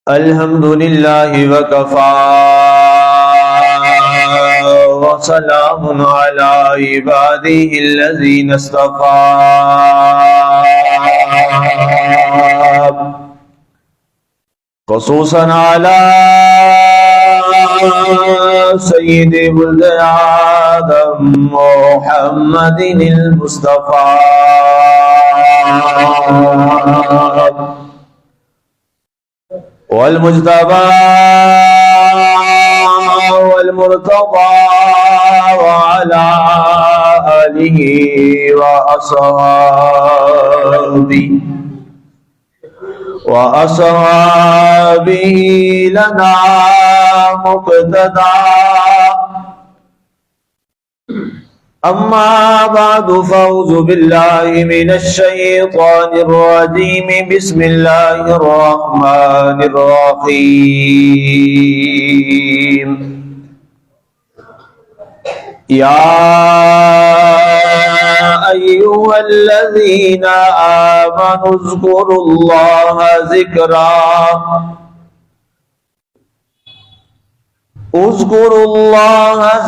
الحمد للہ وکفى وسلام علی عباده الذین اصطفى خصوصا علی سید ولد آدم محمد المصطفى والمجتبى والمرتضى وعلى آله وأصحابه لنا مقتدى أما بعد فأعوذ بالله من الشيطان الرجيم بسم الله الرحمن الرحيم يا أيها الذين آمنوا اذكروا الله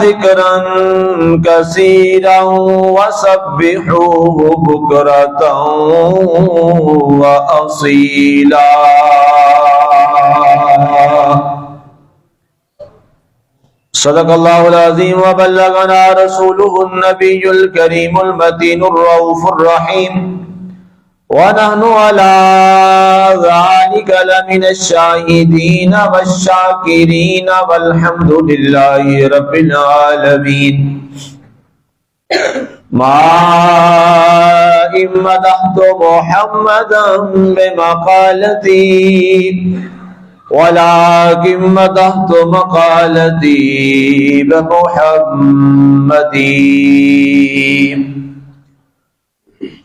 ذكرا كثيرا وسبحوه بكرة وأصيلا صدق الله العظيم وبلغنا رسوله النبي الكريم المتين الرؤوف الرحيم ونحن على ذلك لمن الشاهدين والشاكرين والحمد لله رب العالمين ما إن مدحت محمدا بمقالتي ولكن مدحت مقالتي بمحمدي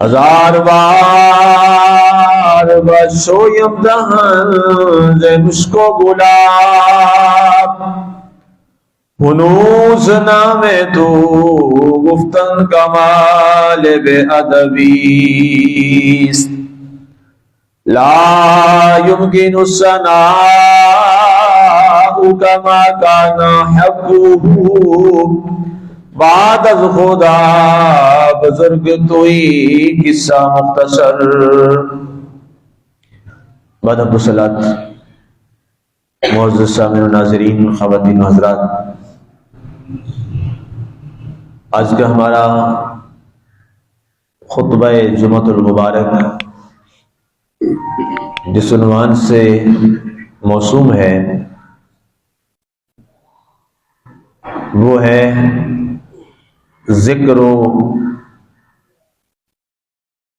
ہزار بار بشویم دہن ز مشکو گلاب ہنوز نام تو گفتن کمال بے ادبیست لا يمكن الثناء كما كان حقه بعد از خدا بزرگ توئی قصہ مختصر بعد اب صلات معزز سامعین و ناظرین خواتین و حضرات، آج کا ہمارا خطبہ جمعۃ المبارک جس عنوان سے موسوم ہے وہ ہے ذکر و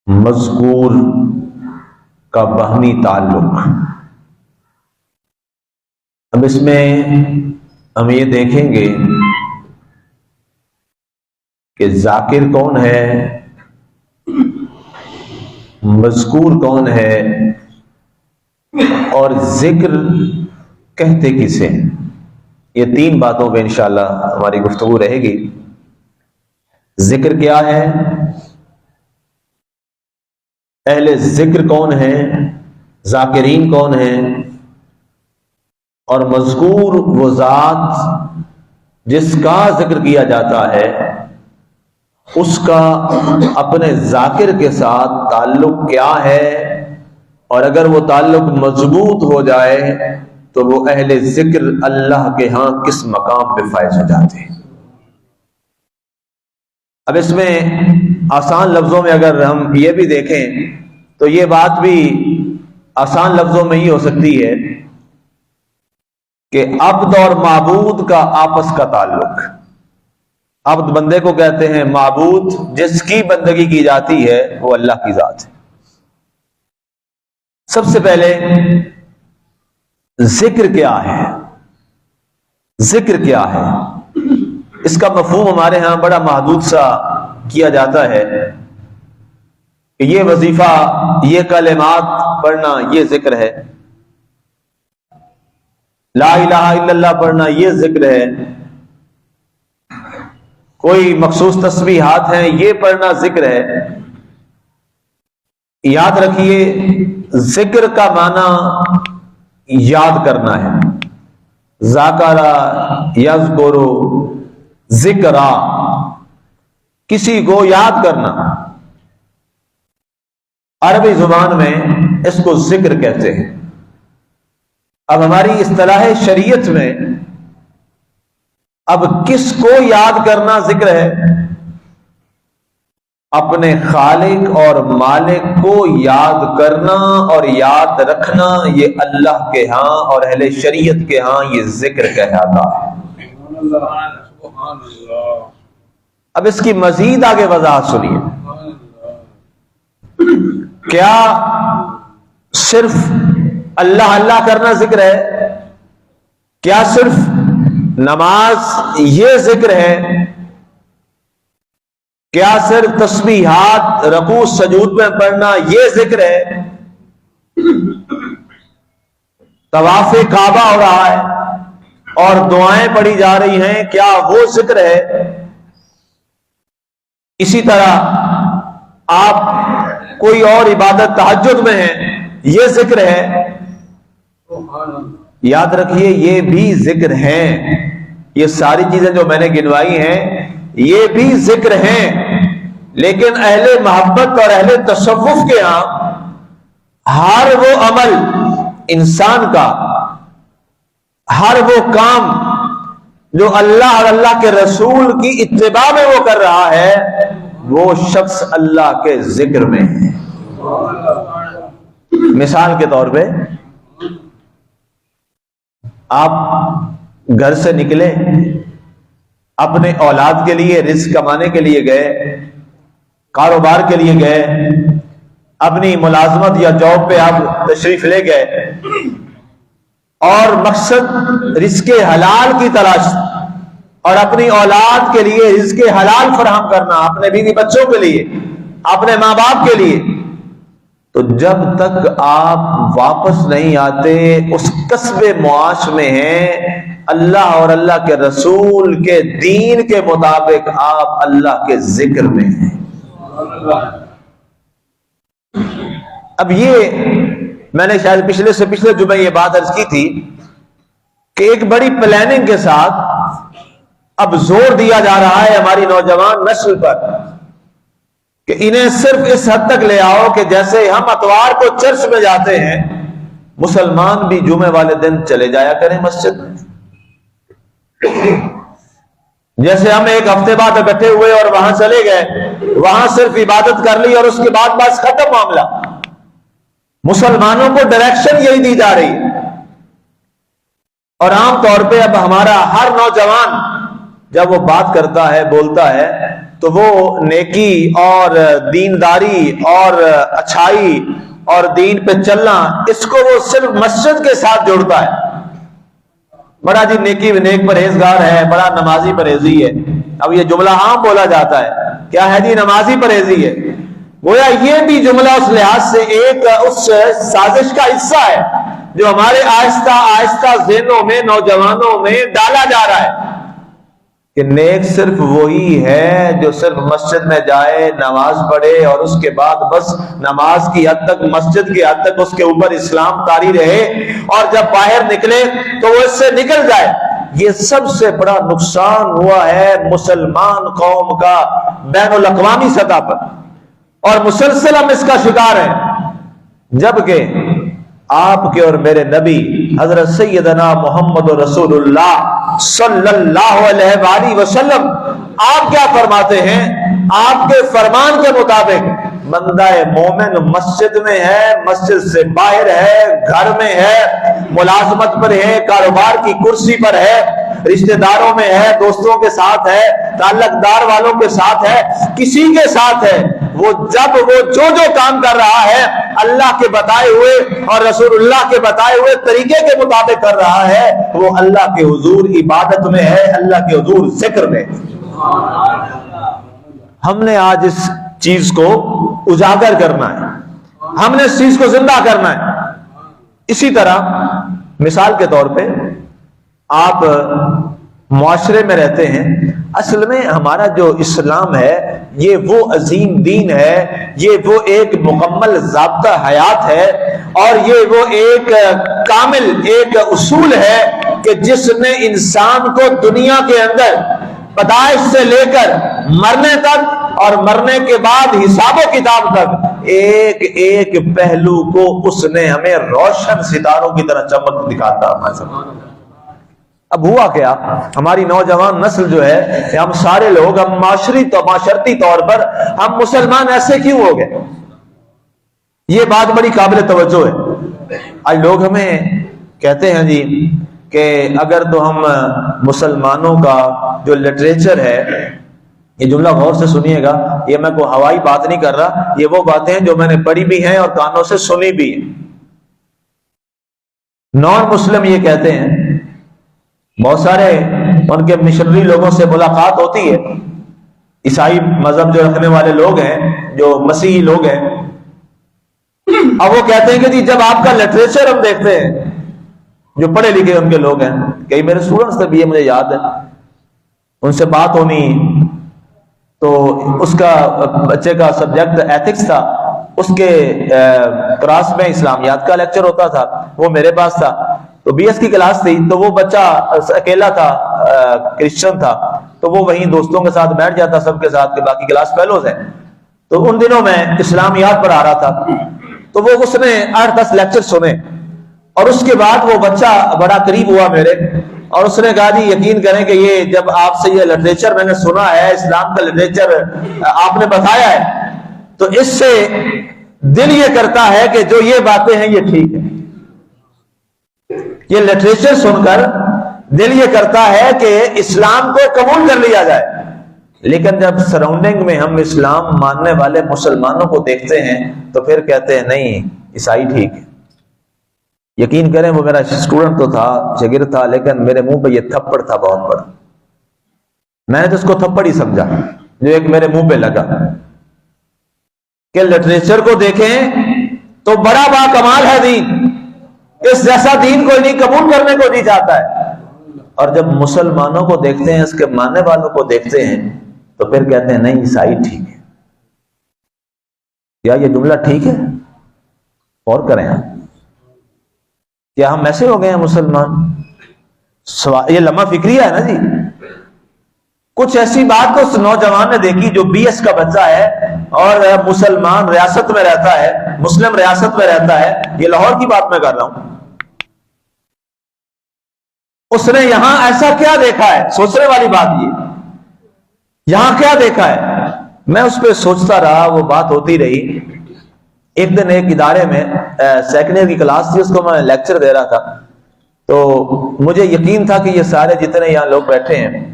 مذکور کا باہمی تعلق۔ اب اس میں ہم یہ دیکھیں گے کہ ذاکر کون ہے، مذکور کون ہے، اور ذکر کہتے کسے ہیں۔ یہ تین باتوں پہ انشاءاللہ ہماری گفتگو رہے گی۔ ذکر کیا ہے، اہل ذکر کون ہیں، ذاکرین کون ہیں، اور مذکور وہ ذات جس کا ذکر کیا جاتا ہے اس کا اپنے ذاکر کے ساتھ تعلق کیا ہے، اور اگر وہ تعلق مضبوط ہو جائے تو وہ اہل ذکر اللہ کے ہاں کس مقام پہ فائز ہو جاتے ہیں۔ اب اس میں آسان لفظوں میں اگر ہم یہ بھی دیکھیں تو یہ بات بھی آسان لفظوں میں ہی ہو سکتی ہے کہ عبد اور معبود کا آپس کا تعلق۔ عبد بندے کو کہتے ہیں، معبود جس کی بندگی کی جاتی ہے وہ اللہ کی ذات ہے۔ سب سے پہلے ذکر کیا ہے، ذکر کیا ہے، اس کا مفہوم ہمارے ہاں بڑا محدود سا کیا جاتا ہے کہ یہ وظیفہ، یہ کلمات پڑھنا یہ ذکر ہے، لا الہ الا اللہ پڑھنا یہ ذکر ہے، کوئی مخصوص تسبیحات ہیں یہ پڑھنا ذکر ہے۔ یاد رکھیے ذکر کا معنی یاد کرنا ہے. ذاکرہ یذکرو ذکرا، کسی کو یاد کرنا. عربی زبان میں اس کو ذکر کہتے ہیں. اب ہماری اصطلاح شریعت میں اب کس کو یاد کرنا ذکر ہے؟ اپنے خالق اور مالک کو یاد کرنا اور یاد رکھنا، یہ اللہ کے ہاں اور اہل شریعت کے ہاں یہ ذکر کہلاتا ہے. اب اس کی مزید آگے وضاحت سنیے. کیا صرف اللہ اللہ کرنا ذکر ہے؟ کیا صرف نماز یہ ذکر ہے؟ کیا صرف تسبیحات رکوع سجود میں پڑھنا یہ ذکر ہے؟ طواف کعبہ ہو رہا ہے اور دعائیں پڑھی جا رہی ہیں، کیا وہ ذکر ہے؟ اسی طرح آپ کوئی اور عبادت تہجد میں ہیں، یہ ذکر ہے. یاد رکھیے یہ بھی ذکر ہیں. یہ ساری چیزیں جو میں نے گنوائی ہیں یہ بھی ذکر ہیں، لیکن اہل محبت اور اہل تصوف کے ہاں ہر وہ عمل انسان کا، ہر وہ کام جو اللہ اور اللہ کے رسول کی اتباع میں وہ کر رہا ہے، وہ شخص اللہ کے ذکر میں ہے. مثال کے طور پہ آپ گھر سے نکلے، اپنے اولاد کے لیے رزق کمانے کے لیے گئے، کاروبار کے لیے گئے، اپنی ملازمت یا جاب پہ آپ تشریف لے گئے اور مقصد رزق حلال کی تلاش اور اپنی اولاد کے لیے رزق حلال فراہم کرنا، اپنے بیوی بچوں کے لیے، اپنے ماں باپ کے لیے. تو جب تک آپ واپس نہیں آتے اس کسب معاش میں ہیں، اللہ اور اللہ کے رسول کے دین کے مطابق آپ اللہ کے ذکر میں ہیں. اب یہ میں نے شاید پچھلے جمعے یہ بات عرض کی تھی کہ ایک بڑی پلاننگ کے ساتھ اب زور دیا جا رہا ہے ہماری نوجوان نسل پر کہ انہیں صرف اس حد تک لے آؤ کہ جیسے ہم اتوار کو چرچ میں جاتے ہیں، مسلمان بھی جمعے والے دن چلے جایا کریں مسجد میں. جیسے ہم ایک ہفتے بعد اکٹھے ہوئے اور وہاں چلے گئے، وہاں صرف عبادت کر لی اور اس کے بعد بس ختم معاملہ. مسلمانوں کو ڈائریکشن یہی دی جا رہی ہے. اور عام طور پہ اب ہمارا ہر نوجوان جب وہ بات کرتا ہے، بولتا ہے، تو وہ نیکی اور دینداری اور اچھائی اور دین پہ چلنا، اس کو وہ صرف مسجد کے ساتھ جوڑتا ہے. بڑا جی نیک پرہیزگار ہے، بڑا نمازی پرہیزی ہے. اب یہ جملہ عام بولا جاتا ہے، کیا ہے جی نمازی پرہیزی ہے. گویا یہ بھی جملہ اس لحاظ سے ایک اس سازش کا حصہ ہے جو ہمارے آہستہ آہستہ ذہنوں میں، نوجوانوں میں ڈالا جا رہا ہے کہ نیک صرف وہی ہے جو صرف مسجد میں جائے، نماز پڑھے اور اس کے بعد بس نماز کی حد تک، مسجد کی حد تک اس کے اوپر اسلام طاری رہے اور جب باہر نکلے تو وہ اس سے نکل جائے. یہ سب سے بڑا نقصان ہوا ہے مسلمان قوم کا بین الاقوامی سطح پر، اور مسلسل ہم اس کا شکار ہیں. جبکہ آپ کے اور میرے نبی حضرت سیدنا محمد رسول اللہ صلی اللہ علیہ وآلہ وسلم آپ کیا فرماتے ہیں؟ آپ کے فرمان کے مطابق بندہ مومن مسجد میں ہے، مسجد سے باہر ہے، گھر میں ہے، ملازمت پر ہے، کاروبار کی کرسی پر ہے، رشتہ داروں میں ہے، دوستوں کے ساتھ ہے، تعلق دار والوں کے ساتھ ہے، کسی کے ساتھ ہے. وہ جب وہ جو کام کر رہا ہے اللہ کے بتائے ہوئے اور رسول اللہ کے بتائے ہوئے طریقے کے مطابق کر رہا ہے، وہ اللہ کے حضور عبادت میں ہے، اللہ کے حضور ذکر میں. ہم نے آج اس چیز کو اجاگر کرنا ہے، ہم نے اس چیز کو زندہ کرنا ہے. اسی طرح مثال کے طور پہ آپ معاشرے میں رہتے ہیں. اصل میں ہمارا جو اسلام ہے یہ وہ عظیم دین ہے، یہ وہ ایک مکمل ضابطہ حیات ہے، اور یہ وہ ایک کامل ایک اصول ہے کہ جس نے انسان کو دنیا کے اندر پیدائش سے لے کر مرنے تک اور مرنے کے بعد حساب و کتاب تک ایک ایک پہلو کو اس نے ہمیں روشن ستاروں کی طرح چمک دکھاتا. اب ہوا کیا، ہماری نوجوان نسل جو ہے، ہم سارے لوگ، ہم معاشرتی طور پر ہم مسلمان ایسے کیوں ہو گئے؟ یہ بات بڑی قابل توجہ ہے. آج لوگ ہمیں کہتے ہیں جی کہ اگر تو ہم مسلمانوں کا جو لٹریچر ہے، یہ جملہ غور سے سنیے گا، یہ میں کوئی ہوائی بات نہیں کر رہا، یہ وہ باتیں ہیں جو میں نے پڑھی بھی ہیں اور کانوں سے سنی بھی ہیں. نان مسلم یہ کہتے ہیں، بہت سارے ان کے مشنری لوگوں سے ملاقات ہوتی ہے، عیسائی مذہب جو رکھنے والے لوگ ہیں، جو مسیحی لوگ ہیں، اب وہ کہتے ہیں کہ جی جب آپ کا لٹریچر ہم دیکھتے ہیں، جو پڑھے لکھے ان کے لوگ ہیں، کئی میرے اسٹوڈنٹس تھے بھی، یہ مجھے یاد ہے، ان سے بات ہونی تو اس کا بچے کا سبجیکٹ ایتھکس تھا، اس کے کلاس میں اسلامیات کا لیکچر ہوتا تھا، وہ میرے پاس تھا، تو بی ایس کی کلاس تھی، تو وہ بچہ اکیلا تھا، کرسچن تھا، تو وہ وہیں دوستوں کے ساتھ بیٹھ جاتا سب کے ساتھ، کہ باقی کلاس فیلوز ہیں. تو ان دنوں میں اسلامیات پر آ رہا تھا، تو وہ اس نے 8-10 لیکچر سنے، اور اس کے بعد وہ بچہ بڑا قریب ہوا میرے، اور اس نے کہا جی یقین کریں کہ یہ جب آپ سے یہ لٹریچر میں نے سنا ہے، اسلام کا لٹریچر آپ نے بتایا ہے، تو اس سے دل یہ کرتا ہے کہ جو یہ باتیں ہیں یہ ٹھیک ہے. یہ لٹریچر سن کر دل یہ کرتا ہے کہ اسلام کو قبول کر لیا جائے، لیکن جب سراؤنڈنگ میں ہم اسلام ماننے والے مسلمانوں کو دیکھتے ہیں تو پھر کہتے ہیں نہیں عیسائی ٹھیک ہے. یقین کریں وہ میرا اسٹوڈنٹ تو تھا، شاگرد تھا، لیکن میرے منہ پہ یہ تھپڑ تھا بہت بڑا. میں نے تو اس کو تھپڑ ہی سمجھا جو ایک میرے منہ پہ لگا کہ لٹریچر کو دیکھیں تو بڑا با کمال ہے دین، اس جیسا دین کوئی نہیں، قبول کرنے کو نہیں چاہتا ہے. اور جب مسلمانوں کو دیکھتے ہیں، اس کے ماننے والوں کو دیکھتے ہیں، تو پھر کہتے ہیں نہیں عیسائی ٹھیک ہے. کیا یہ جملہ ٹھیک ہے؟ اور کریں ہم کیا ہم ایسے ہو گئے ہیں مسلمان؟ یہ لمحہ فکریہ ہے نا جی. کچھ ایسی بات تو اس نوجوان نے دیکھی جو بی ایس کا بچہ ہے اور مسلمان ریاست میں رہتا ہے، مسلم ریاست میں رہتا ہے، یہ لاہور کی بات میں کر رہا ہوں. اس نے یہاں ایسا کیا دیکھا ہے؟ سوچنے والی بات یہ، یہاں کیا دیکھا ہے؟ میں اس پہ سوچتا رہا، وہ بات ہوتی رہی. ایک دن ایک ادارے میں سیکنڈ ایئر کی کلاس تھی، اس کو میں لیکچر دے رہا تھا، تو مجھے یقین تھا کہ یہ سارے جتنے یہاں لوگ بیٹھے ہیں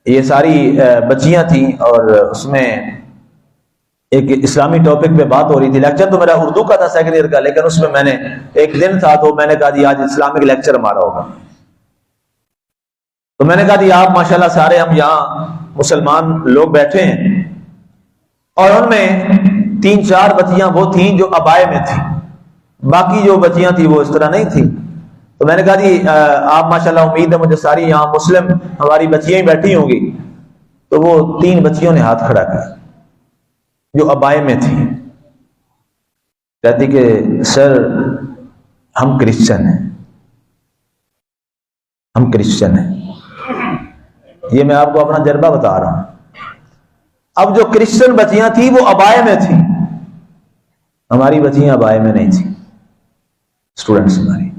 یہ ساری بچیاں تھیں، اور اس میں ایک اسلامی ٹاپک پہ بات ہو رہی تھی. لیکچر تو میرا اردو کا تھا سیکنڈ ایئر کا، لیکن اس میں نے ایک دن تھا تو میں نے کہا جی آج اسلامک لیکچر ہمارا ہوگا. تو میں نے کہا جی آپ ماشاءاللہ سارے ہم یہاں مسلمان لوگ بیٹھے ہیں، اور ان میں 3-4 بچیاں وہ تھیں جو ابائے میں تھیں، باقی جو بچیاں تھیں وہ اس طرح نہیں تھیں. تو میں نے کہا جی آپ ماشاءاللہ امید ہے مجھے ساری یہاں مسلم ہماری بچیاں ہی بیٹھی ہوں گی. تو وہ 3 بچیوں نے ہاتھ کھڑا کیا جو ابائے میں تھیں، کہتی کہ سر ہم کرسچن ہیں، ہم کرسچن ہیں. یہ میں آپ کو اپنا تجربہ بتا رہا ہوں. اب جو کرسچن بچیاں تھیں وہ ابائے میں تھیں، ہماری بچیاں ابائے میں نہیں تھیں، اسٹوڈنٹس ہماری.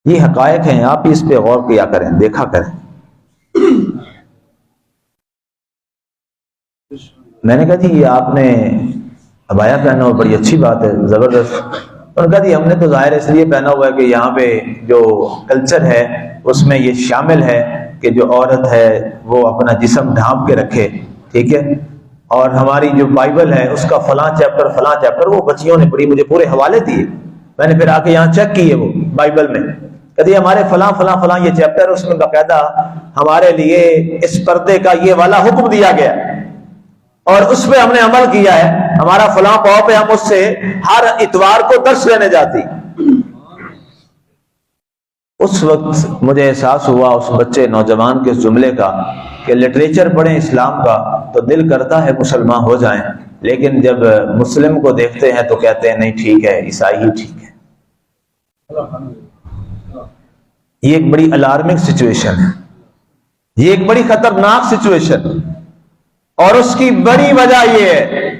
یہ حقائق ہیں، آپ اس پہ غور کیا کریں، دیکھا کریں. میں نے کہا جی یہ آپ نے ابایا پہنا ہوا بڑی اچھی بات ہے، زبردست. اور کہا جی ہم نے تو ظاہر اس لیے پہنا ہوا ہے کہ یہاں پہ جو کلچر ہے اس میں یہ شامل ہے کہ جو عورت ہے وہ اپنا جسم ڈھانپ کے رکھے، ٹھیک ہے. اور ہماری جو بائبل ہے اس کا فلاں چیپٹر وہ بچیوں نے پڑھی، مجھے پورے حوالے دیے. میں نے پھر آ کے یہاں چیک کیے وہ بائبل میں، کہتے ہمارے فلاں یہ چیپٹر، اس میں باقاعدہ ہمارے لیے اس پردے کا یہ والا حکم دیا گیا، اور اس پہ ہم نے عمل کیا ہے. ہمارا فلاں پاؤ پہ ہم اس سے ہر اتوار کو درس لینے جاتی. اس وقت مجھے احساس ہوا اس بچے نوجوان کے اس جملے کا کہ لٹریچر پڑھیں اسلام کا تو دل کرتا ہے مسلمان ہو جائیں، لیکن جب مسلم کو دیکھتے ہیں تو کہتے ہیں نہیں ٹھیک ہے عیسائی ہی ٹھیک ہے۔ یہ ایک بڑی الارمنگ سچویشن ہے، یہ ایک بڑی خطرناک سچویشن، اور اس کی بڑی وجہ یہ ہے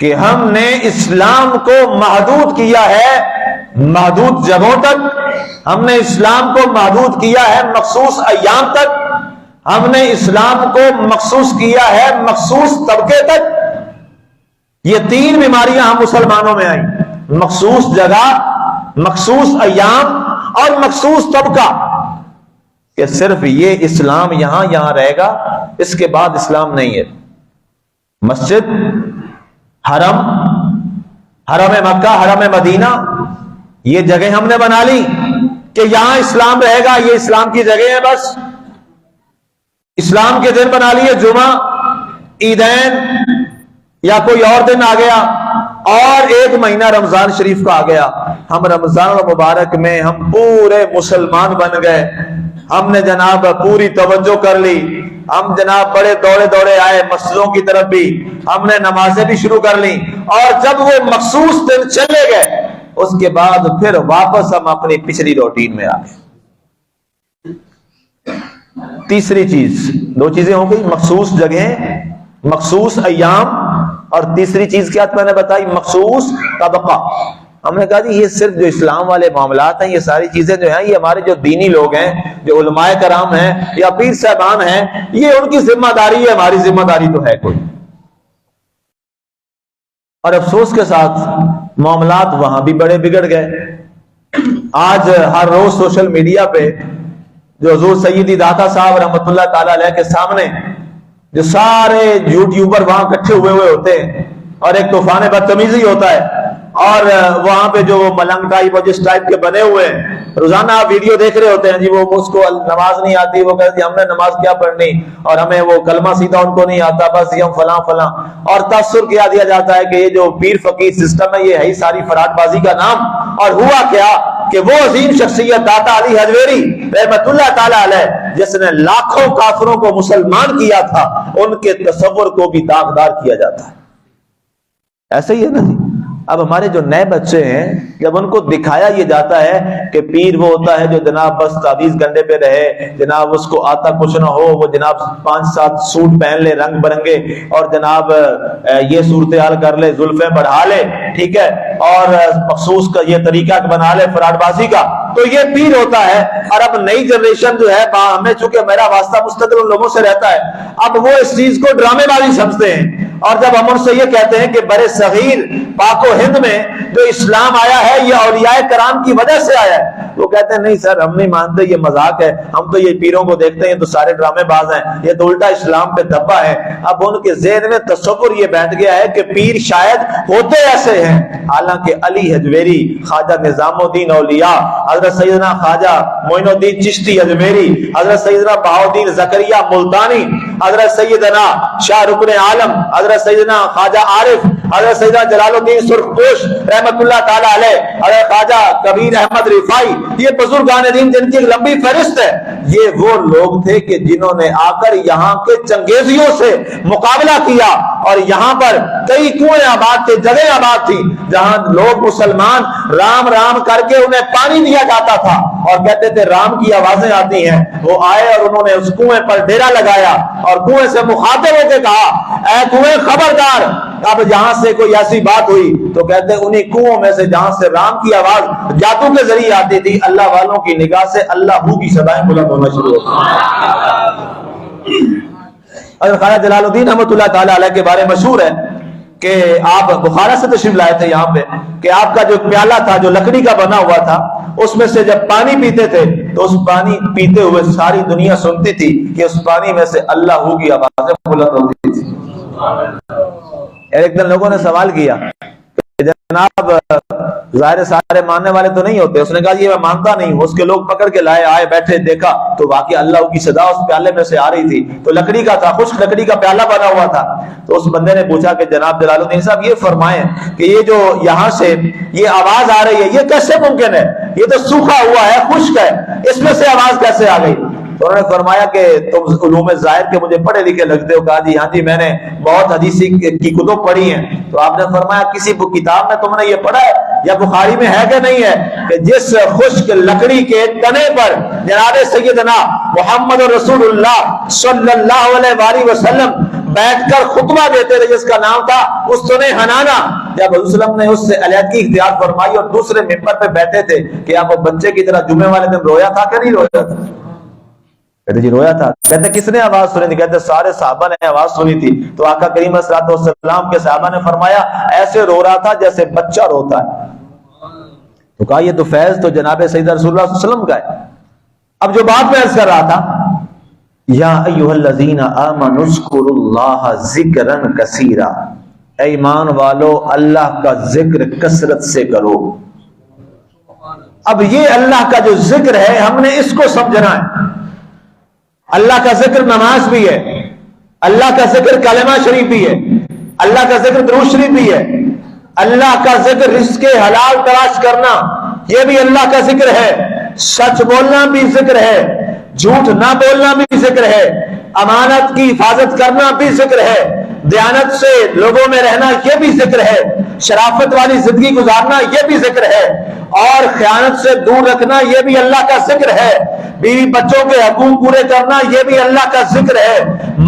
کہ ہم نے اسلام کو محدود کیا ہے محدود جگہوں تک، ہم نے اسلام کو محدود کیا ہے مخصوص ایام تک، ہم نے اسلام کو مخصوص کیا ہے مخصوص طبقے تک۔ یہ 3 بیماریاں ہم مسلمانوں میں آئیں، مخصوص جگہ، مخصوص ایام اور مخصوص طبقہ، کہ صرف یہ اسلام یہاں رہے گا، اس کے بعد اسلام نہیں ہے۔ مسجد، حرم مکہ، حرم مدینہ، یہ جگہ ہم نے بنا لی کہ یہاں اسلام رہے گا، یہ اسلام کی جگہ ہے، بس اسلام کے دن بنا لیے، جمعہ، عیدین یا کوئی اور دن آ گیا، اور 1 مہینہ رمضان شریف کا آ گیا، ہم رمضان المبارک میں ہم پورے مسلمان بن گئے، ہم نے جناب پوری توجہ کر لی، ہم جناب بڑے دوڑے آئے مسجدوں کی طرف بھی، ہم نے نمازیں بھی شروع کر لی، اور جب وہ مخصوص دن چلے گئے اس کے بعد پھر واپس ہم اپنی پچھلی روٹین میں آ گئے۔ تیسری چیز، 2 چیزیں ہو گئی، مخصوص جگہیں، مخصوص ایام، اور تیسری چیز کیا میں نے بتائی، مخصوص طبقہ۔ ہم نے کہا جی یہ صرف جو اسلام والے معاملات ہیں، یہ ساری چیزیں جو ہیں یہ ہمارے جو دینی لوگ ہیں، جو علماء کرام ہیں یا پیر صاحبان ہیں، یہ ان کی ذمہ داری ہے، ہماری ذمہ داری تو ہے کوئی۔ اور افسوس کے ساتھ معاملات وہاں بھی بڑے بگڑ گئے۔ آج ہر روز سوشل میڈیا پہ جو حضور سیدی داتا صاحب رحمۃ اللہ تعالی علیہ کے سامنے جو سارے یوٹیوبر وہاں اکٹھے ہوئے ہوتے ہیں، اور ایک طوفان بدتمیزی ہوتا ہے، اور وہاں پہ جو ملنگ ٹائپ اور جس ٹائپ کے بنے ہوئے ہیں، روزانہ آپ ویڈیو دیکھ رہے ہوتے ہیں جی، وہ اس کو نماز نہیں آتی، وہ کہتے ہیں ہم نے نماز کیا پڑھنی، اور ہمیں وہ کلمہ سیدھا ان کو نہیں آتا، بس یہ ہم فلاں، اور تاثر کیا دیا جاتا ہے کہ یہ جو پیر فقیر سسٹم ہے یہ ہے ہی ساری فراڈ بازی کا نام۔ اور ہوا کیا کہ وہ عظیم شخصیت داتا علی حجویری رحمت اللہ تعالی علیہ، جس نے لاکھوں کافروں کو مسلمان کیا تھا، ان کے تصور کو بھی داغدار کیا جاتا ہے۔ ایسے ہی ہے نا جی، اب ہمارے جو نئے بچے ہیں جب ان کو دکھایا یہ جاتا ہے کہ پیر وہ ہوتا ہے جو جناب بس تعویذ گنڈے پہ رہے، جناب اس کو آتا کچھ نہ ہو، وہ جناب 5-7 سوٹ پہن لے رنگ برنگے، اور جناب یہ صورتحال کر لے، زلفیں بڑھا لے، ٹھیک ہے، اور مخصوص کا یہ طریقہ بنا لے فراڈ بازی کا، تو یہ پیر ہوتا ہے۔ اور اب نئی جنریشن جو ہے، ہمیں چونکہ میرا واسطہ مستقل ان لوگوں سے رہتا ہے، اب وہ اس چیز کو ڈرامے بازی سمجھتے ہیں، اور جب ہم ان سے یہ کہتے ہیں کہ برے صغیر پاک و ہند میں جو اسلام آیا ہے یہ اولیاء کرام کی وجہ سے آیا ہے، وہ کہتے ہیں نہیں سر ہم نہیں مانتے، یہ مذاق ہے، ہم تو یہ پیروں کو دیکھتے ہیں تو سارے ڈرامے باز ہیں، یہ تو الٹا اسلام پہ دبا ہے۔ اب ان کے ذہن میں تصور یہ بیٹھ گیا ہے کہ پیر شاید ہوتے ایسے ہیں، حالانکہ علی حجویری، خواجہ نظام الدین اولیاء، حضرت سیدنا خواجہ معین الدین چشتی حجویری، حضرت سیدنا بہاؤالدین زکریا ملتانی، حضرت سیدنا شاہ رکن عالم، حضرت سیدنا خواجہ عارف، حضرت سیدنا جلال الدین سرخپوش رحمت اللہ تعالی علیہ، حضرت خواجہ کبیر احمد رفاعی، یہ بزرگان دین جن کی ایک لمبی فہرست ہے، یہ وہ لوگ تھے کہ جنہوں نے آ کر یہاں کے چنگیزیوں سے مقابلہ کیا، اور یہاں پر کئی کنویں آباد تھے، جگہ آباد تھی، جہاں لوگ مسلمان رام رام کر کے انہیں پانی دیا جاتا تھا، اور کہتے تھے رام کی آوازیں آتی ہیں۔ وہ آئے اور انہوں نے اس کنویں پر ڈیرا لگایا، اور کنویں سے مخاطب ہو کے کہا اے کنویں خبردار، اب جہاں سے کوئی ایسی بات ہوئی تو کہتے ہیں انہی کنووں میں سے جہاں سے رام کی آواز جادو کے ذریعے آتی تھی، اللہ والوں کی نگاہ سے اللہ ہو کی صدائیں بلند ہونا شروع ہو گئی۔ حضرت خواجہ جلال الدین رحمۃ اللہ تعالی علیہ کے بارے مشہور ہے کہ آپ بخارا سے تشریف لائے تھے یہاں پہ، کہ آپ کا جو پیالہ تھا جو لکڑی کا بنا ہوا تھا، اس میں سے جب پانی پیتے تھے تو اس پانی پیتے ہوئے ساری دنیا سنتی تھی کہ اس پانی میں سے اللہ ہو کی آوازیں بلند ہوتی تھی۔ ایک دن لوگوں نے سوال کیا جناب ظاہر سارے ماننے والے تو نہیں ہوتے. اس نے کہا یہ میں مانتا نہیں ہوں. اس کے لوگ پکڑ کے لائے, آئے, بیٹھے, دیکھا تو واقعی اللہ کی صدا اس پیالے میں سے آ رہی تھی. تو لکڑی کا تھا, خشک لکڑی کا پیالہ بنا ہوا تھا. تو اس بندے نے پوچھا کہ جناب جلال الدین صاحب یہ فرمائیں کہ یہ جو یہاں سے یہ آواز آ رہی ہے یہ کیسے ممکن ہے؟ یہ تو سوکھا ہوا ہے, خشک ہے, اس میں سے آواز کیسے آ گئی؟ تو انہوں نے فرمایا کہ تم علوم ظاہر کے مجھے پڑھے لکھے لگتے ہو. کہا جی ہاں جی میں نے بہت حدیثی کی کتب پڑھی ہیں. تو آپ نے فرمایا کسی کتاب میں تم نے یہ پڑھا ہے یا بخاری میں ہے کہ نہیں ہے کہ جس خشک لکڑی کے تنے پر جناب سیدنا محمد رسول اللہ صلی اللہ علیہ وآلہ وسلم بیٹھ کر خطبہ دیتے تھے جس کا نام تھا استنے حنانہ. جب حضور صلی اللہ علیہ وسلم نے اس سے علیحدگی اختیار فرمائی اور دوسرے ممبر پہ بیٹھے تھے کہ آپ بچے کی طرح جمعے والے دن رویا تھا کہ نہیں رویا تھا؟ کہتے جی رویا تھا. کہتے کس نے آواز سنی تھی؟ کہتے سارے صحابہ نے آواز سنی تھی. تو آقا کریم صلی اللہ علیہ وسلم کے صحابہ نے فرمایا ایسے رو رہا تھا جیسے بچہ روتا ہے. تو کہا یہ تو فیض تو جناب سیدنا رسول اللہ صلی اللہ علیہ وسلم کا ہے. اب جو بات میں عرض کر رہا تھا, یا ایھا الذین آمنوا اذکروا اللہ ذکرا کثیرا, اے ایمان والو اللہ کا ذکر کثرت سے کرو. اب یہ اللہ کا جو ذکر ہے ہم نے اس کو سمجھنا ہے. اللہ کا ذکر نماز بھی ہے, اللہ کا ذکر کلمہ شریف بھی ہے, اللہ کا ذکر درود شریف بھی ہے, اللہ کا ذکر رزق حلال تلاش کرنا یہ بھی اللہ کا ذکر ہے, سچ بولنا بھی ذکر ہے, جھوٹ نہ بولنا بھی ذکر ہے, امانت کی حفاظت کرنا بھی ذکر ہے, دیانت سے لوگوں میں رہنا یہ بھی ذکر ہے, شرافت والی زندگی گزارنا یہ بھی ذکر ہے, اور خیانت سے دور رکھنا یہ بھی اللہ کا ذکر ہے, بیوی بچوں کے حقوق پورے کرنا یہ بھی اللہ کا ذکر ہے,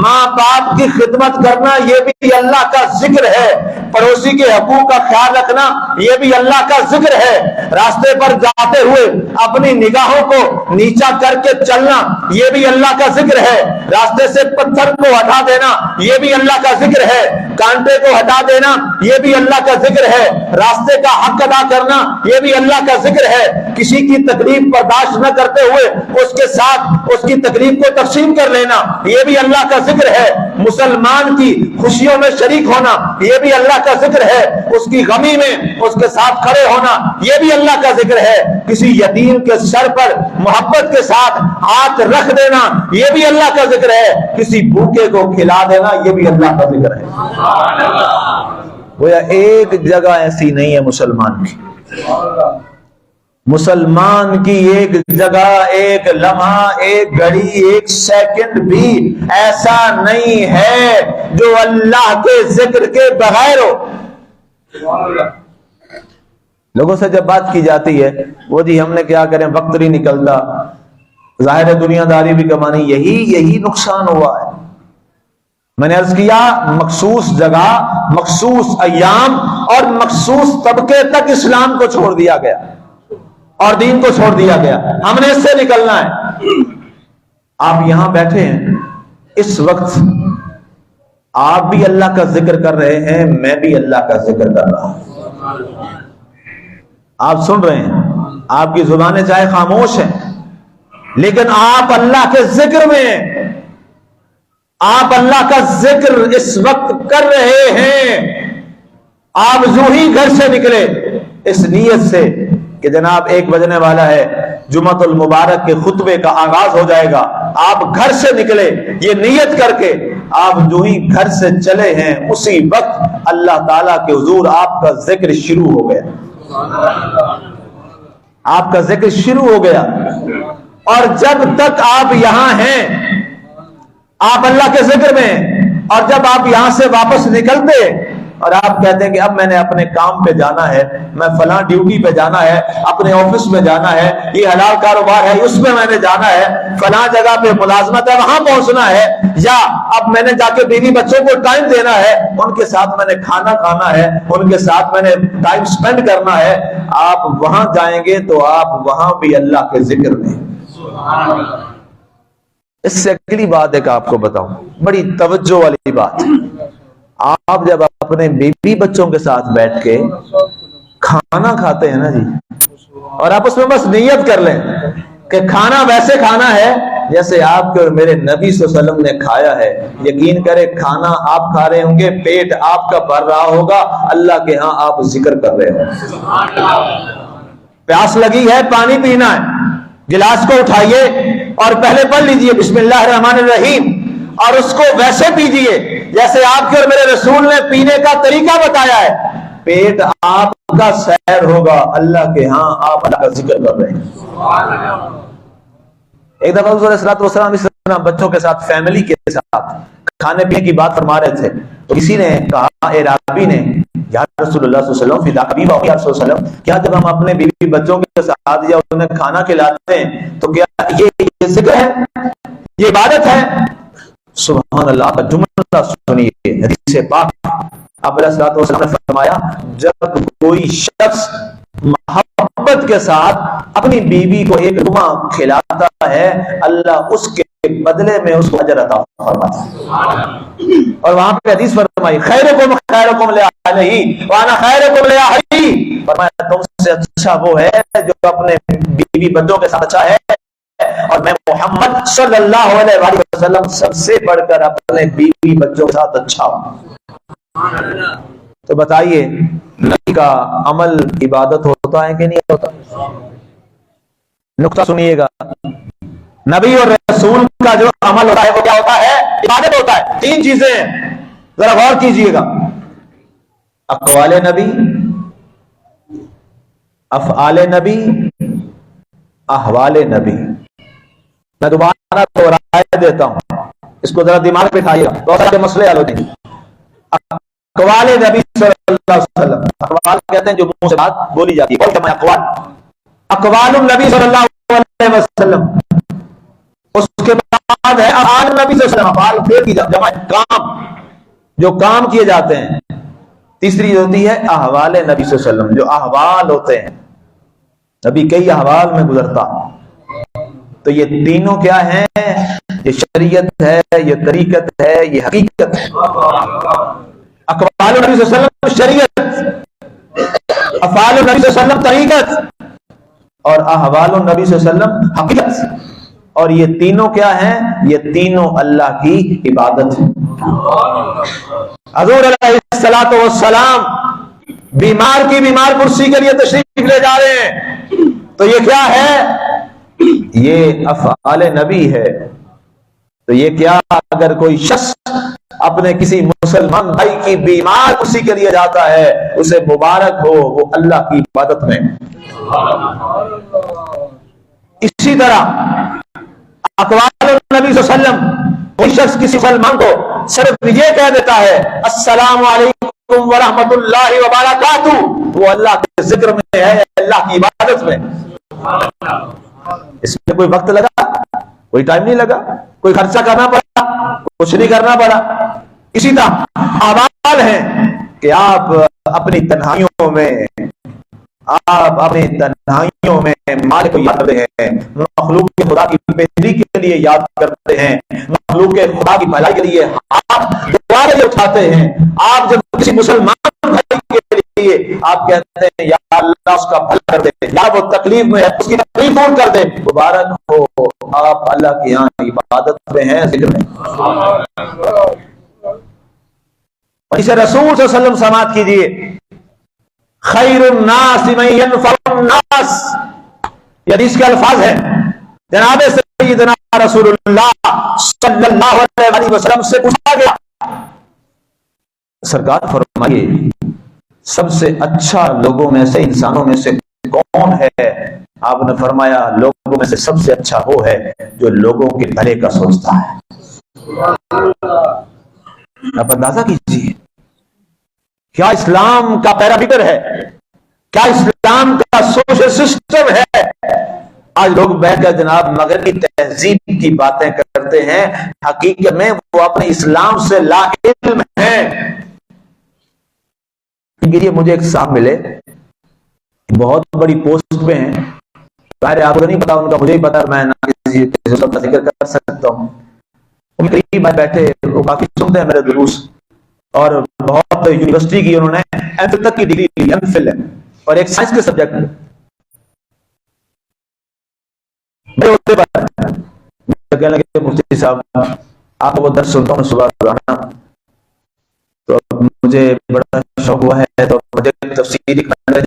ماں باپ کی خدمت کرنا یہ بھی اللہ کا ذکر ہے, پڑوسی کے حقوق کا خیال رکھنا یہ بھی اللہ کا ذکر ہے, راستے پر جاتے ہوئے اپنی نگاہوں کو نیچا کر کے چلنا یہ بھی اللہ کا ذکر ہے, راستے سے پتھر کو ہٹا دینا یہ بھی اللہ کا ذکر ہے, کانٹے کو ہٹا دینا یہ بھی اللہ کا ذکر ہے, راستے کا حق ادا کرنا یہ بھی اللہ کا ذکر ہے, کسی کی تکلیف برداشت نہ کرتے ہوئے اس کے ساتھ اس کی تکلیف کو تقسیم کر لینا یہ بھی اللہ کا ذکر ہے, مسلمان کی خوشیوں میں شریک ہونا یہ بھی اللہ کا ذکر ہے, اس کی غمی میں اس کے ساتھ کھڑے ہونا یہ بھی اللہ کا ذکر ہے, کسی یتیم کے سر پر محبت کے ساتھ ہاتھ رکھ دینا یہ بھی اللہ کا ذکر ہے, کسی بھوکے کو کھلا دینا یہ بھی اللہ کا ذکر ہے. گویا ایک جگہ ایسی نہیں ہے مسلمان کی, مسلمان کی ایک جگہ, ایک لمحہ, ایک گھڑی, ایک سیکنڈ بھی ایسا نہیں ہے جو اللہ کے ذکر کے بغیر ہو. لوگوں سے جب بات کی جاتی ہے وہ جی ہم نے کیا کریں وقت نہیں نکلتا, ظاہر ہے دنیا داری بھی کمانی, یہی نقصان ہوا ہے. میں نے عرض کیا مخصوص جگہ, مخصوص ایام اور مخصوص طبقے تک اسلام کو چھوڑ دیا گیا اور دین کو چھوڑ دیا گیا, ہم نے اس سے نکلنا ہے. آپ یہاں بیٹھے ہیں اس وقت, آپ بھی اللہ کا ذکر کر رہے ہیں, میں بھی اللہ کا ذکر کر رہا ہوں. آپ سن رہے ہیں, آپ کی زبانیں چاہے خاموش ہیں لیکن آپ اللہ کے ذکر میں ہیں, آپ اللہ کا ذکر اس وقت کر رہے ہیں. آپ یوں ہی گھر سے نکلے اس نیت سے کہ جناب 1 بجنے والا ہے, جمعۃ المبارک کے خطبے کا آغاز ہو جائے گا, آپ گھر سے نکلے یہ نیت کر کے, آپ جو ہی گھر سے چلے ہیں اسی وقت اللہ تعالیٰ کے حضور آپ کا ذکر شروع ہو گیا, آپ کا ذکر شروع ہو گیا. اور جب تک آپ یہاں ہیں آپ اللہ کے ذکر میں, اور جب آپ یہاں سے واپس نکلتے اور آپ کہتے ہیں کہ اب میں نے اپنے کام پہ جانا ہے, میں فلاں ڈیوٹی پہ جانا ہے, اپنے آفس میں جانا ہے, یہ حلال کاروبار ہے اس میں نے جانا ہے, فلاں جگہ پہ ملازمت ہے وہاں پہنچنا ہے, یا اب میں نے جا کے بیوی بچوں کو ٹائم دینا ہے, ان کے ساتھ میں نے کھانا کھانا ہے, ان کے ساتھ میں نے ٹائم سپینڈ کرنا ہے, آپ وہاں جائیں گے تو آپ وہاں بھی اللہ کے ذکر میں. اس سے اگلی بات ایک آپ کو بتاؤں, بڑی توجہ والی بات. آپ جب اپنے بیوی بچوں کے ساتھ بیٹھ کے کھانا کھاتے ہیں نا جی, اور آپ اس میں بس نیت کر لیں کہ کھانا ویسے کھانا ہے جیسے آپ کے اور میرے نبی صلی اللہ علیہ وسلم نے کھایا ہے. یقین کرے کھانا آپ کھا رہے ہوں گے, پیٹ آپ کا بھر رہا ہوگا, اللہ کے ہاں آپ ذکر کر رہے ہوں. پیاس لگی ہے, پانی پینا ہے, گلاس کو اٹھائیے اور پہلے پڑھ لیجئے بسم اللہ الرحمن الرحیم, اور اس کو ویسے پیجئے جیسے آپ کے اور میرے رسول نے پینے کا طریقہ بتایا ہے. پیٹ آپ کا سیر ہوگا, اللہ کے ہاں آپ اللہ کا ذکر کر رہے ہیں. ایک دفعہ حضور علیہ السلام اس طرح بچوں کے ساتھ, فیملی کے ساتھ کھانے پینے کی بات فرما رہے تھے, تو کسی نے کہا, اعرابی نے, یا رسول اللہ صلی اللہ علیہ وسلم فدا ابی و یا رسول اللہ, کیا جب ہم اپنے بیوی بچوں کے ساتھ یا انہیں کھانا کھلاتے ہیں تو کیا یہ ذکر ہے, یہ عبادت ہے؟ سبحان اللہ کا جملہ سنیے, حدیث پاک آپ علیہ الصلوۃ والسلام نے فرمایا, جب کوئی شخص محبت کے ساتھ اپنی بیوی کو ایک لقمہ کھلاتا ہے, اللہ اس کے بدلے میں اس کو اجر عطا فرماتا ہے. اور وہاں پہ حدیث فرمائی, خیرکم خیرکم لأہلہ وانا خیرکم لأہلی, فرمایا تم سے اچھا وہ ہے جو اپنے بیوی بچوں کے ساتھ اچھا ہے, اور میں محمد صلی اللہ علیہ وآلہ وسلم سب سے بڑھ کر اپنے بیوی بچوں کے ساتھ اچھا ہوں. تو بتائیے نبی کا عمل عبادت ہوتا ہے کہ نہیں ہوتا؟ نقطہ سنیے گا, نبی اور رسول کا جو عمل ہوتا ہے وہ کیا ہوتا ہے؟ عبادت ہوتا ہے. 3 چیزیں ہیں, ذرا غور کیجئے گا, اقوال نبی, افعال نبی, احوال نبی. میں دوبارہ دوہرائے دیتا ہوں, اس کو ذرا دماغ پہ بٹھائیے گا, بہت سارے مسئلے حل ہوتے ہیں. اقوال نبی صلی اللہ علیہ وسلم, اقوال کہتے ہیں جو منہ سے بات بولی جاتی ہے, بولتے ہیں اقوال. اقوال النبی صلی اللہ علیہ وسلم, اس کے بعد ہے افعال النبی صلی اللہ علیہ وسلم, افعال فعل کی جمع ہے, کام جو کام کیے جاتے ہیں. تیسری ہوتی ہے احوال نبی صلی اللہ علیہ وسلم, جو احوال ہوتے ہیں, نبی کئی احوال میں گزرتا. تو یہ تینوں کیا ہیں؟ یہ شریعت ہے, یہ طریقت ہے, یہ حقیقت ہے. اقوال نبی صلی اللہ علیہ وسلم شریعت, افعال نبی صلی اللہ علیہ وسلم طریقت, اور احوال نبی صلی اللہ علیہ وسلم حقیقت. اور یہ تینوں کیا ہیں؟ یہ تینوں اللہ کی عبادت ہے. حضور علیہ الصلوۃ والسلام بیمار کی بیمار کرسی کے لیے تشریف لے جا رہے ہیں, تو یہ کیا ہے؟ یہ افعال نبی ہے. تو یہ کیا, اگر کوئی شخص اپنے کسی مسلمان بھائی کی بیمار کرسی کے لیے جاتا ہے, اسے مبارک ہو, وہ اللہ کی عبادت میں. اسی طرح اقوال نبی صلی اللہ علیہ وسلم, کوئی شخص کسی مسلمان کو صرف یہ کہہ دیتا ہے السلام علیکم ورحمۃ اللہ وبرکاتہ, وہ اللہ کے ذکر میں ہے, اللہ کی عبادت میں. اس میں کوئی وقت لگا, کوئی ٹائم نہیں لگا, کوئی خرچہ کرنا پڑا, کچھ نہیں کرنا پڑا. اسی طرح احوال ہیں کہ آپ اپنی تنہائیوں میں, آپ اپنی تنہائیوں میں مالک کو یاد کرتے ہیں, مخلوق کے خدا کی بہتری کے لیے یاد کرتے ہیں, مخلوق کے خدا کی بھلائی کے لیے آپ دعائیں اٹھاتے ہیں. آپ جب کسی مسلمان بھائی کے لیے آپ کہتے ہیں یا اللہ اس کا بھلا کر دے, یا وہ تکلیف میں ہے اس کی تکلیف دور کر دے, مبارک ہو, آپ اللہ کی یہاں عبادت میں ہیں, ذکر میں. اسے رسول صلی اللہ علیہ وسلم سماعت کیجیے, خیر الناس من ينفع الناس, یہ حدیث کے الفاظ ہیں. جناب سیدنا رسول اللہ صلی اللہ علیہ وسلم سے پوچھا گیا, سرکار فرمائیے سب سے اچھا لوگوں میں سے, انسانوں میں سے کون ہے؟ آپ نے فرمایا لوگوں میں سے سب سے اچھا وہ ہے جو لوگوں کے بھلے کا سوچتا ہے. آپ اندازہ کیجیے, کیا اسلام کا پیرامیٹر ہے, کیا اسلام کا سوشل سسٹم ہے. آج لوگ بیٹھ کر جناب مغربی تہذیب کی باتیں کرتے ہیں, حقیقت میں وہ اپنے اسلام سے لا علم ہیں. مجھے ایک صاحب ملے, بہت بڑی پوسٹ پہ ہیں, ظاہر آپ کو نہیں پتا, ان کا مجھے ہی پتا, میں نہ کسی کا ذکر کر سکتا ہوں. ان قریب میں بیٹھے, وہ کافی سنتے ہیں میرے دروس, اور بہت یونیورسٹی کی انہوں نے ایم فل تک کی ڈگری لی, ایم فل ہے, اور ایک سائنس کے سبجیکٹ میں. کہنے لگے مفتی صاحب آپ کو وہ درس سنتا ہوں صبح روزانہ، تو مجھے بڑا شوق ہوا ہے، تو مجھے تفسیری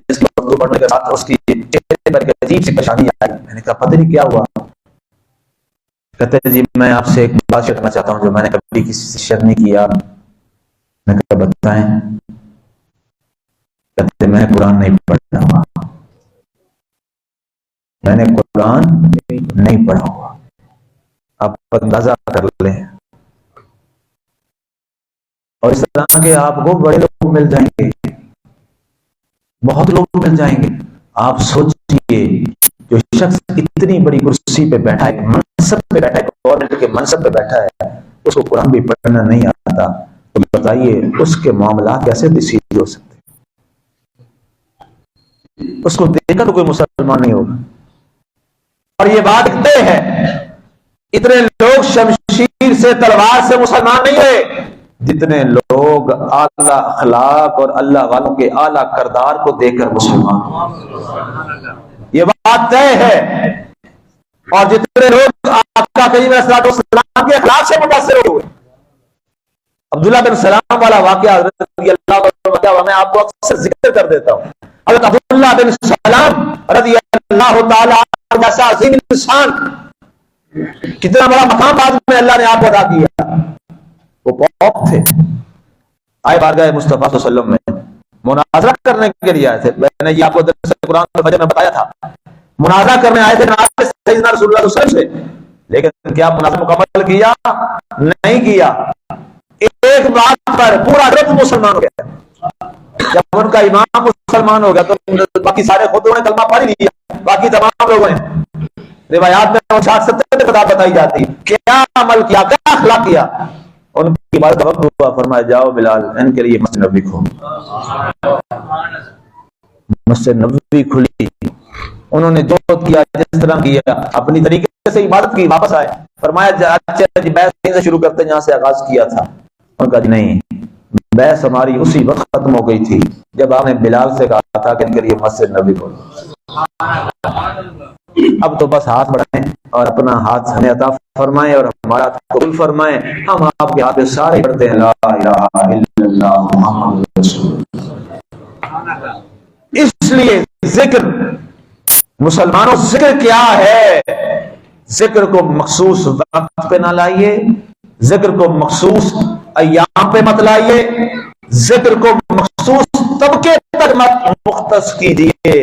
جس کی اردو پڑھنے کے ساتھ اس کی چہرے پر ایک عجیب سی پریشانی آئی۔ میں نے کہا پتہ نہیں کیا ہوا؟ کہتے ہیں جی میں آپ سے ایک بات شیئر کرنا چاہتا ہوں جو میں نے کبھی کسی سے شیئر نہیں کیا۔ میں کہا بتائیں۔ کہتے میں قرآن نہیں پڑھا ہوا، میں نے قرآن نہیں پڑھا ہوا۔ آپ اندازہ کر لیں، اور اس طرح کے آپ کو بڑے لوگ مل جائیں گے، بہت لوگ مل جائیں گے۔ آپ سوچئے جو شخص اتنی بڑی کرسی پہ بیٹھا ہے، منصب پہ بیٹھا ہے، گورنمنٹ کے منصب پہ بیٹھا ہے، اس کو قرآن بھی پڑھنا نہیں آتا، تو بتائیے اس کے معاملات کیسے سیدھے ہو سکتے؟ اس کو دیکھ کر کوئی مسلمان نہیں ہوگا۔ اور یہ بات طے ہے، اتنے لوگ شمشیر سے تلوار سے مسلمان نہیں ہوئے جتنے لوگ اعلیٰ اخلاق اور اللہ والوں کے اعلیٰ کردار کو دیکھ کر مسلمان۔ یہ بات طے ہے۔ اور جتنے لوگ آقا کریم علیہ الصلوۃ والسلام کے اخلاق سے متاثر ہوئے۔ عبداللہ بن سلام والا واقعہ حضرت رضی اللہ عنہ میں آپ کو اکثر ذکر کر دیتا ہوں۔ حضرت عبداللہ بن سلام رضی اللہ تعالی عنہ جیسا عظیم انسان، کتنا بڑا مقام بعد میں اللہ نے آپ کو عطا کیا۔ وہ پاک تھے، آئے بارگاہ مصطفیٰ صلی اللہ علیہ وسلم میں مناظرہ کرنے کے لیے آئے تھے۔ میں نے یہ آپ کو درس قرآن فجر میں بتایا تھا، مناظرہ کرنے آئے تھے جناب سیدنا رسول اللہ صلی اللہ علیہ وسلم سے، لیکن کیا مناظرہ مکمل کیا؟ نہیں کیا۔ ایک بات پر پورا گروپ مسلمان ہو گیا۔ جب ان کا امام مسلمان ہو گیا تو باقی سارے خود انہوں نے کلمہ پڑھ ہی لیا، باقی تمام لوگوں نے۔ روایات میں 60-70 بات بتائی جاتی، کیا عمل کیا، کیا اخلاق کیا۔ ان کی بات کا وقت ہوا، فرمایا جاؤ بلال ان کے لیے مسجد نبوی کھولو۔ مسجد نبوی کھلی، انہوں نے جو کیا جس طرح کیا، اپنی طریقے سے عبادت کی، واپس آئے۔ فرمایا اچھا جی بحث سے شروع کرتے ہیں جہاں سے آغاز کیا تھا۔ ان کا نہیں، بحث ہماری اسی وقت ختم ہو گئی تھی جب آپ نے بلال سے کہا تھا کہ ان کے لیے مسجد نبوی کھولو۔ اب تو بس ہاتھ بڑھائیں اور اپنا ہاتھ ہمیں عطا فرمائیں اور ہمارا قبول فرمائیں۔ ہم آپ کے ہاتھ پہ سارے پڑھتے ہیں لا الہ الا اللہ محمد رسول اللہ۔ اس لیے ذکر، مسلمانوں ذکر کیا ہے؟ ذکر کو مخصوص وقت پہ نہ لائیے، ذکر کو مخصوص ایام پہ مت لائیے، ذکر کو مخصوص طبقے تک مت مختص کیجیے۔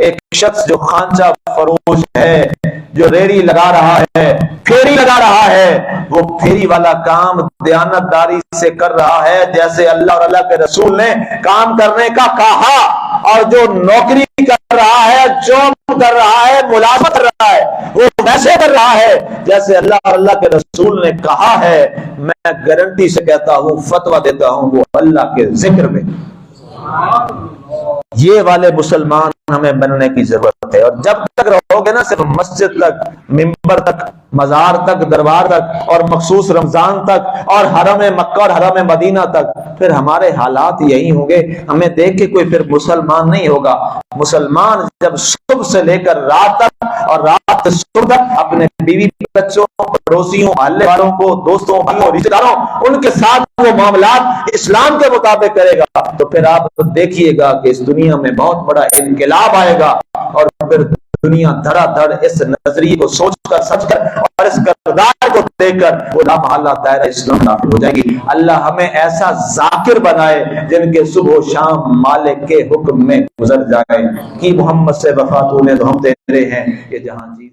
ایک شخص جو خانچہ فروش ہے، جو ریڑی لگا رہا ہے، پھیری لگا رہا ہے، وہ پھیری والا کام دیانتداری سے کر رہا ہے جیسے اللہ اور اللہ کے رسول نے کام کرنے کا کہا، اور جو نوکری کر رہا ہے، جاب کر رہا ہے، ملازمت کر رہا ہے، وہ ویسے کر رہا ہے جیسے اللہ اور اللہ کے رسول نے کہا ہے۔ میں گارنٹی سے کہتا ہوں، فتویٰ دیتا ہوں، وہ اللہ کے ذکر میں۔ یہ والے مسلمان ہمیں بننے کی ضرورت ہے۔ اور جب تک رہو گے نا صرف مسجد تک، ممبر تک، مزار تک، دربار تک، اور مخصوص رمضان تک، اور حرم مکہ اور حرم مدینہ تک، پھر ہمارے حالات یہی ہوں گے۔ ہمیں دیکھ کے کوئی پھر مسلمان نہیں ہوگا۔ مسلمان جب صبح سے لے کر رات تک، اور رات سے صبح تک اپنے بیوی بچوں، پڑوسیوں، محلے والوں کو، دوستوں، بھائیوں، رشتہ داروں، ان کے ساتھ وہ معاملات اسلام کے مطابق کرے گا، تو پھر آپ دیکھیے گا کہ اس دنیا میں بہت بڑا انقلاب آئے گا، اور پھر دنیا دھڑا دھڑ اس نظریے کو سوچ کر، سمجھ کر، اور اس کردار کو دیکھ کر وہ لامحالہ دائرہ اسلام داخل ہو جائے گی۔ اللہ ہمیں ایسا ذاکر بنائے جن کے صبح و شام مالک کے حکم میں گزر جائے۔ کہ محمد سے وفا تو نے تو ہم تیرے ہیں، یہ جہاں چیز